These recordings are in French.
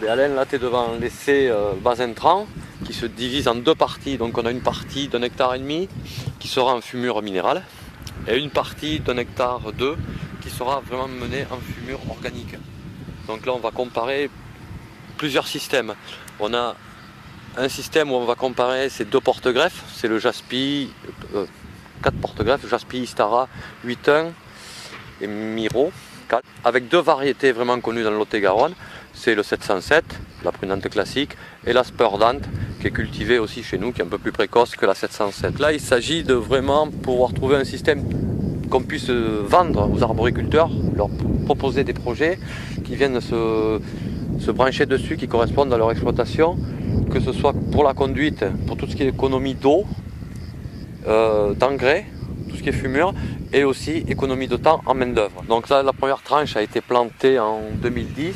Alain, là tu es devant l'essai bas intrant qui se divise en deux parties. Donc on a une partie d'1,5 hectare qui sera en fumure minérale et une partie d'1,2 hectare qui sera vraiment menée en fumure organique. Donc là on va comparer plusieurs systèmes. On a un système où on va comparer ces deux porte-greffes, c'est le Jaspi, 4 porte-greffes, Jaspi, Istara, 8.1 et Miro, 4, avec deux variétés vraiment connues dans le Lot-et-Garonne, c'est le 707, la prunante classique, et la Spurdante, qui est cultivée aussi chez nous, qui est un peu plus précoce que la 707. Là il s'agit de vraiment pouvoir trouver un système qu'on puisse vendre aux arboriculteurs, leur proposer des projets qui viennent se brancher dessus, qui correspondent à leur exploitation, que ce soit pour la conduite, pour tout ce qui est économie d'eau, d'engrais, tout ce qui est fumure, et aussi économie de temps en main d'œuvre. Donc là, la première tranche a été plantée en 2010.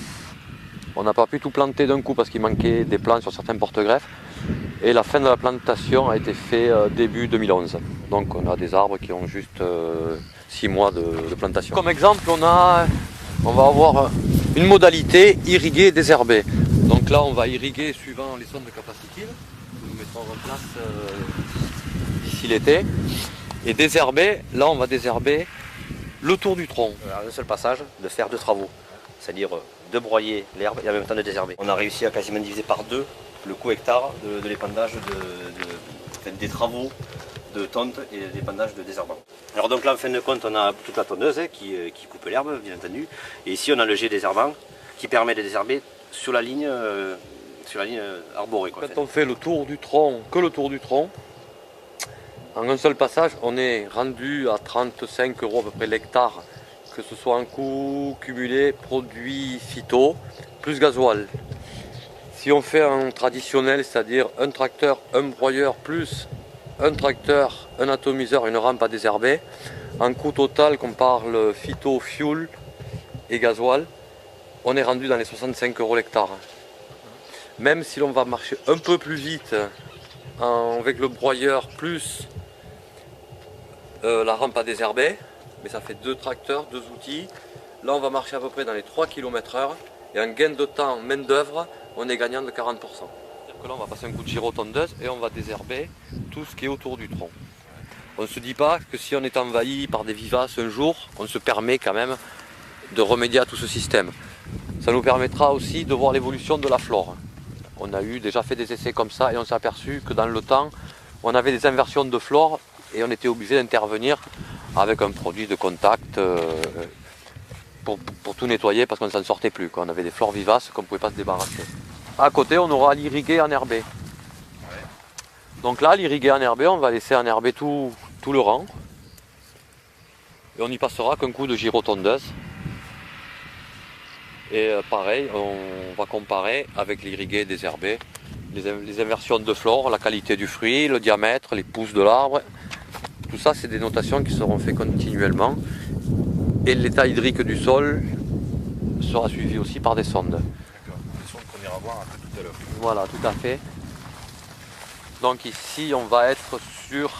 On n'a pas pu tout planter d'un coup parce qu'il manquait des plants sur certains porte-greffes. Et la fin de la plantation a été faite début 2011. Donc on a des arbres qui ont juste 6 mois de plantation. Comme exemple, on va avoir une modalité irriguer et désherber. Donc là, on va irriguer suivant les sondes de capacité que nous mettrons en place d'ici l'été. Et désherber, là on va désherber le tour du tronc. Un seul passage, de faire deux travaux, c'est-à-dire de broyer l'herbe et en même temps de désherber. On a réussi à quasiment diviser par deux le coût hectare de l'épandage des travaux de tonte et l'épandage de désherbant. Alors donc là en fin de compte on a toute la tondeuse qui coupe l'herbe bien entendu, et ici on a le jet désherbant qui permet de désherber sur la ligne arborée. Quand on fait le tour du tronc, que le tour du tronc, en un seul passage, on est rendu à 35 € à peu près l'hectare, que ce soit en coût cumulé, produits phyto, plus gasoil. Si on fait un traditionnel, c'est-à-dire un tracteur, un broyeur, plus un tracteur, un atomiseur, une rampe à désherber, en coût total, qu'on parle phyto, fuel et gasoil, on est rendu dans les 65 € l'hectare. Même si l'on va marcher un peu plus vite avec le broyeur plus la rampe à désherber, mais ça fait deux tracteurs, deux outils. Là on va marcher à peu près dans les 3 km/h et en gain de temps, main d'œuvre, on est gagnant de 40%. C'est-à-dire que là on va passer un coup de gyrotondeuse et on va désherber tout ce qui est autour du tronc. On ne se dit pas que si on est envahi par des vivaces un jour, on se permet quand même de remédier à tout ce système. Ça nous permettra aussi de voir l'évolution de la flore. On a déjà fait des essais comme ça et on s'est aperçu que dans le temps, on avait des inversions de flore et on était obligé d'intervenir avec un produit de contact pour tout nettoyer parce qu'on ne s'en sortait plus. On avait des flores vivaces qu'on ne pouvait pas se débarrasser. À côté, on aura l'irrigué enherbé. Donc là, l'irrigué enherbé, on va laisser enherber tout le rang. Et on n'y passera qu'un coup de gyrotondeuse. Et pareil, on va comparer avec l'irrigué désherbé, les inversions de flore, la qualité du fruit, le diamètre, les pousses de l'arbre. Tout ça, c'est des notations qui seront faites continuellement. Et l'état hydrique du sol sera suivi aussi par des sondes. D'accord, des sondes qu'on ira voir un peu tout à l'heure. Voilà, tout à fait. Donc ici, on va être sur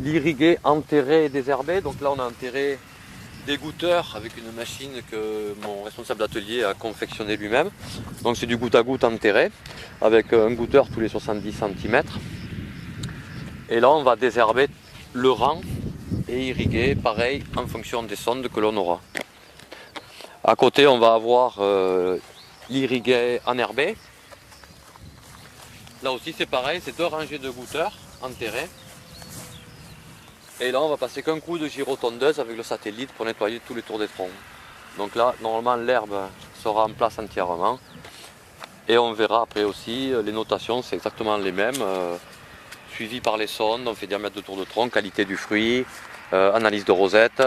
l'irrigué enterré et désherbé. Donc là, on a enterré des goutteurs avec une machine que mon responsable d'atelier a confectionné lui-même. Donc c'est du goutte à goutte enterré avec un goutteur tous les 70 cm. Et là on va désherber le rang et irriguer pareil en fonction des sondes que l'on aura. À côté on va avoir l'irrigué enherbé. Là aussi c'est pareil, c'est deux rangées de goutteurs enterrés. Et là on va passer qu'un coup de gyrotondeuse avec le satellite pour nettoyer tous les tours des troncs. Donc là normalement l'herbe sera en place entièrement. Et on verra après aussi les notations, c'est exactement les mêmes. Suivi par les sondes, on fait diamètre de tour de tronc, qualité du fruit, analyse de rosette.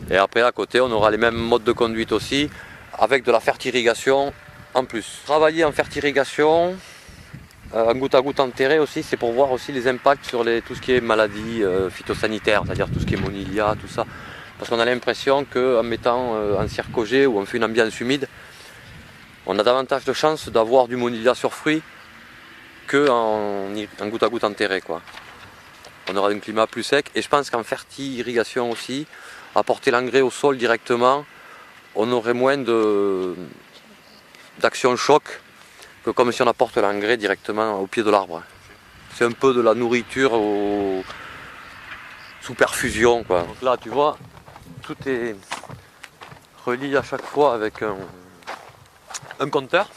Et après à côté on aura les mêmes modes de conduite aussi, avec de la fertirrigation en plus. Travailler en fertirrigation, en goutte à goutte enterré aussi, c'est pour voir aussi les impacts sur tout ce qui est maladies phytosanitaires, c'est-à-dire tout ce qui est monilia, tout ça. Parce qu'on a l'impression qu'en mettant en circogé ou on fait une ambiance humide, on a davantage de chances d'avoir du monilia sur fruits qu'en goutte à goutte enterré, quoi. On aura un climat plus sec et je pense qu'en fertirrigation aussi, apporter l'engrais au sol directement, on aurait moins d'action choc que comme si on apporte l'engrais directement au pied de l'arbre. C'est un peu de la nourriture sous perfusion, quoi. Donc là tu vois, tout est relié à chaque fois avec un compteur.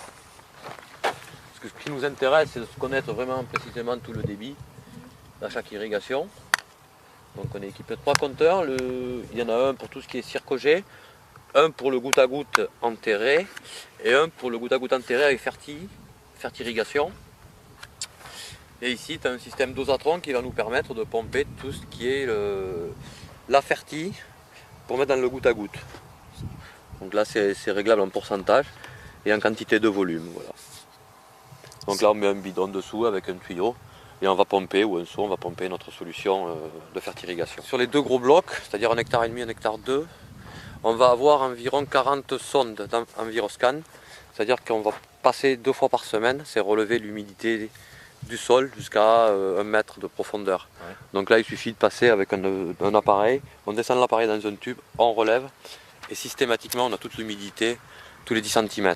Parce que ce qui nous intéresse, c'est de connaître vraiment précisément tout le débit à chaque irrigation. Donc on est équipé de 3 compteurs. Il y en a un pour tout ce qui est circogé, un pour le goutte à goutte enterré et un pour le goutte à goutte enterré avec fertirrigation. Et ici tu as un système dosatron qui va nous permettre de pomper tout ce qui est la fertie pour mettre dans le goutte à goutte. Donc là c'est réglable en pourcentage et en quantité de volume. Voilà. Donc là on met un bidon dessous avec un tuyau et on va pomper, ou un seau, on va pomper notre solution de fertirigation. Sur les 2 gros blocs, c'est-à-dire 1,5 hectare, 1,2 hectare, on va avoir environ 40 sondes d'Enviroscan, c'est-à-dire qu'on va passer 2 fois par semaine, c'est relever l'humidité du sol jusqu'à 1 mètre de profondeur. Ouais. Donc là il suffit de passer avec un appareil, on descend l'appareil dans un tube, on relève et systématiquement on a toute l'humidité tous les 10 cm.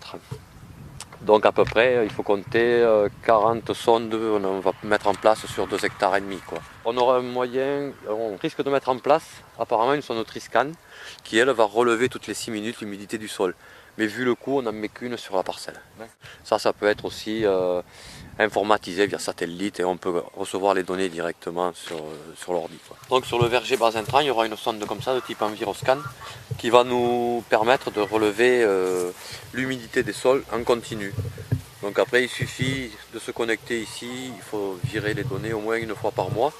Donc à peu près il faut compter 40 sondes, on va mettre en place sur 2,5 hectares. Quoi. On aura un moyen, on risque de mettre en place apparemment une sonde Triscan qui elle va relever toutes les 6 minutes l'humidité du sol. Mais vu le coup, on n'en met qu'une sur la parcelle. Ça peut être aussi informatisé via satellite et on peut recevoir les données directement sur l'ordi. Donc sur le verger bas intrant, il y aura une sonde comme ça de type Enviroscan qui va nous permettre de relever l'humidité des sols en continu. Donc après il suffit de se connecter ici, il faut virer les données au moins 1 fois par mois.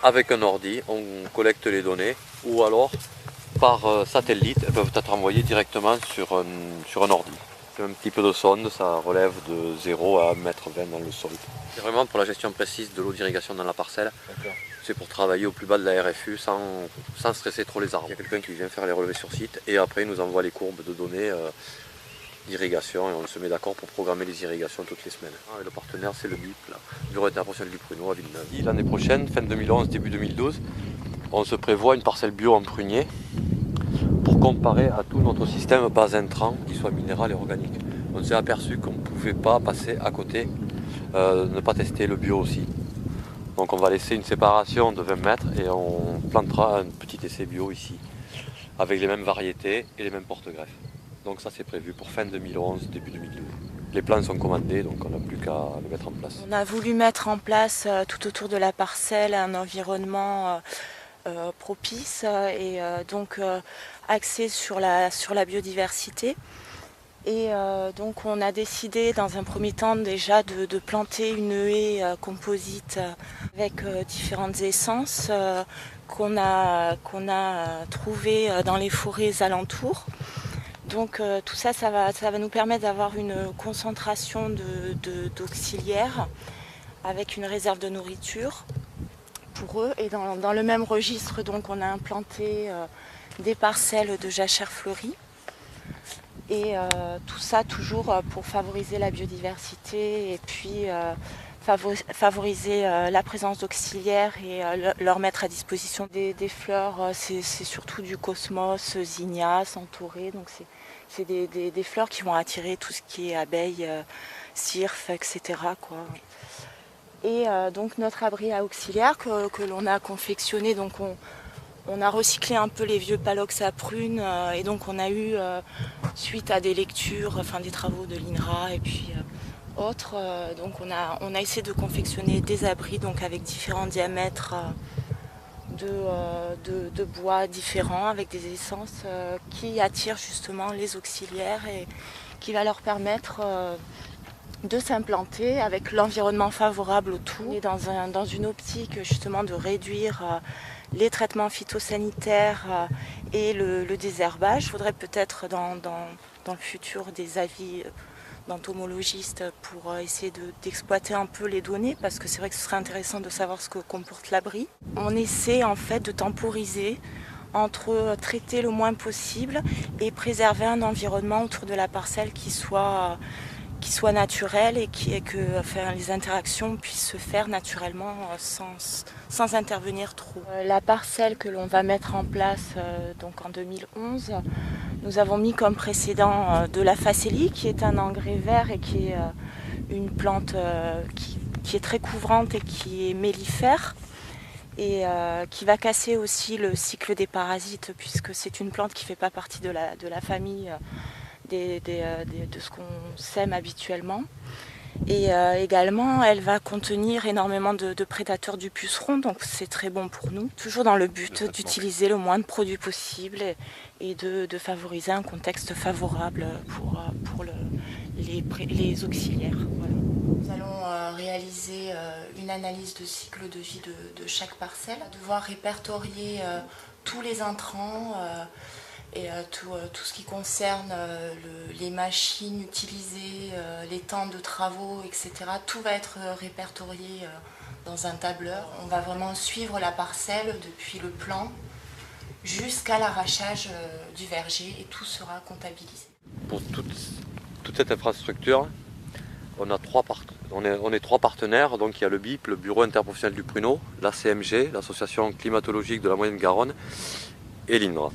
Avec un ordi, on collecte les données ou alors par satellite, elles peuvent être envoyées directement sur un ordi. C'est un petit peu de sonde, ça relève de 0 à 1,20 m dans le sol. C'est vraiment pour la gestion précise de l'eau d'irrigation dans la parcelle. C'est pour travailler au plus bas de la RFU sans stresser trop les arbres. Il y a quelqu'un qui vient faire les relevés sur site et après il nous envoie les courbes de données d'irrigation et on se met d'accord pour programmer les irrigations toutes les semaines. Et le partenaire c'est le BIP, Bureau d'intervention du pruneau à Villeneuve. L'année prochaine, fin 2011, début 2012, on se prévoit une parcelle bio en prunier pour comparer à tout notre système bas intrant, qu'il soit minéral et organique. On s'est aperçu qu'on ne pouvait pas passer à côté, ne pas tester le bio aussi. Donc on va laisser une séparation de 20 mètres et on plantera un petit essai bio ici, avec les mêmes variétés et les mêmes porte-greffes. Donc ça c'est prévu pour fin 2011, début 2012. Les plans sont commandés, donc on n'a plus qu'à le mettre en place. On a voulu mettre en place tout autour de la parcelle un environnement propice et donc axé sur la biodiversité. Et donc on a décidé dans un premier temps déjà de planter une haie composite avec différentes essences qu'on a trouvées dans les forêts alentours. Donc tout ça, ça va nous permettre d'avoir une concentration d'auxiliaires avec une réserve de nourriture pour eux. Et dans le même registre, donc, on a implanté des parcelles de jachères fleuries. Et tout ça toujours pour favoriser la biodiversité et puis favoriser la présence d'auxiliaires et leur mettre à disposition des fleurs. C'est surtout du cosmos, zinnia, centaurée. Donc c'est des fleurs qui vont attirer tout ce qui est abeilles, cirfes, etc. quoi. Et donc notre abri à auxiliaire que l'on a confectionné, donc on a recyclé un peu les vieux palox à prunes et donc on a eu, suite à des lectures, enfin des travaux de l'INRA et puis autres, donc on a essayé de confectionner des abris donc avec différents diamètres de bois différents, avec des essences qui attirent justement les auxiliaires et qui va leur permettre de s'implanter avec l'environnement favorable autour. Et dans une optique justement de réduire les traitements phytosanitaires et le désherbage. Il faudrait peut-être dans le futur des avis d'entomologistes pour essayer d'exploiter un peu les données, parce que c'est vrai que ce serait intéressant de savoir ce que comporte l'abri. On essaie en fait de temporiser entre traiter le moins possible et préserver un environnement autour de la parcelle qui soit naturel et que enfin, les interactions puissent se faire naturellement sans intervenir trop. La parcelle que l'on va mettre en place donc en 2011 Nous avons mis comme précédent de la facélie, qui est un engrais vert et qui est une plante qui est très couvrante et qui est mellifère, et qui va casser aussi le cycle des parasites, puisque c'est une plante qui ne fait pas partie de la famille de ce qu'on sème habituellement. Et également, elle va contenir énormément de prédateurs du puceron, donc c'est très bon pour nous. Toujours dans le but d'utiliser le moins de produits possible et de favoriser un contexte favorable pour les auxiliaires. Voilà. Nous allons réaliser une analyse de cycle de vie de chaque parcelle. On va devoir répertorier tous les intrants et tout ce qui concerne les machines utilisées, les temps de travaux, etc. Tout va être répertorié dans un tableur. On va vraiment suivre la parcelle depuis le plan jusqu'à l'arrachage du verger et tout sera comptabilisé. Pour toute cette infrastructure, on est 3 partenaires, donc il y a le BIP, le Bureau interprofessionnel du pruneau, la CMG, l'Association climatologique de la Moyenne-Garonne, et l'INRA.